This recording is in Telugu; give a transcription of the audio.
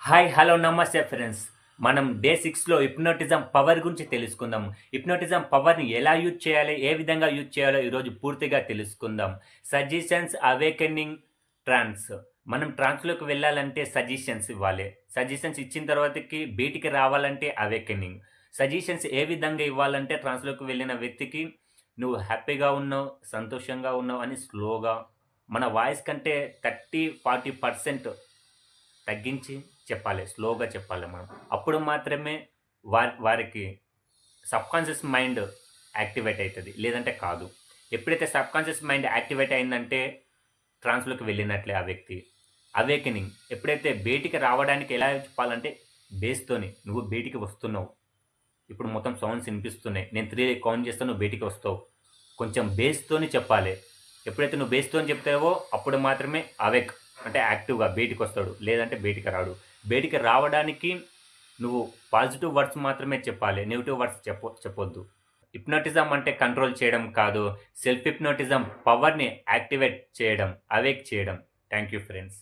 హాయ్ హలో నమస్తే ఫ్రెండ్స్. మనం డే 6లో హిప్నోటిజం పవర్ గురించి తెలుసుకుందాం. హిప్నోటిజం పవర్‌ని ఎలా యూజ్ చేయాలి? ఏ విధంగా యూజ్ చేయాలో ఈరోజు పూర్తిగా తెలుసుకుందాం. సజెషన్స్, అవేకెనింగ్, ట్రాన్స్. మనం ట్రాన్స్‌లోకి వెళ్ళాలంటే సజెషన్స్ ఇవ్వాలి. సజెషన్స్ ఇచ్చిన తర్వాతకి బయటికి రావాలంటే అవేకెనింగ్. సజెషన్స్ ఏ విధంగా ఇవ్వాలంటే ట్రాన్స్‌లోకి వెళ్ళిన వ్యక్తికి నువ్వు హ్యాపీగా ఉన్నావు, సంతోషంగా ఉన్నావు అని స్లోగా మన వాయిస్ కంటే 30, 40% తగ్గించి చెప్పాలి. స్లోగా చెప్పాలి మనం. అప్పుడు మాత్రమే వారికి సబ్‌కాన్షియస్ మైండ్ యాక్టివేట్ అయితది. లేదంటే కాదు. ఎప్పుడైతే సబ్‌కాన్షియస్ మైండ్ యాక్టివేట్ అయిందంటే ట్రాన్స్‌లోకి వెళ్ళినట్లే ఆ వ్యక్తి. అవేకెనింగ్ ఎప్పుడైతే బయటికి రావడానికి ఎలా చెప్పాలంటే బేస్‌తోని నువ్వు బయటికి వస్తున్నావు. ఇప్పుడు మొత్తం సౌండ్స్ ఇనిపిస్తున్నాయి. నేను 3 కౌంట్ చేస్తా నువ్వు బయటికి వస్తావు. కొంచెం బేస్‌తోని చెప్పాలి. ఎప్పుడైతే నువ్వు బేస్‌తోని చెప్తావో అప్పుడు మాత్రమే అవేక్ అంటే యాక్టివ్‌గా బయటికొస్తాడు. లేదంటే బయటికి రాడు. బయటికి రావడానికి నువ్వు పాజిటివ్ వర్డ్స్ మాత్రమే చెప్పాలి. నెగెటివ్ వర్డ్స్ చెప్పొద్దు. హిప్నోటిజం అంటే కంట్రోల్ చేయడం కాదు. సెల్ఫ్ హిప్నోటిజం పవర్‌ని యాక్టివేట్ చేయడం, అవేక్ చేయడం. Thank you friends.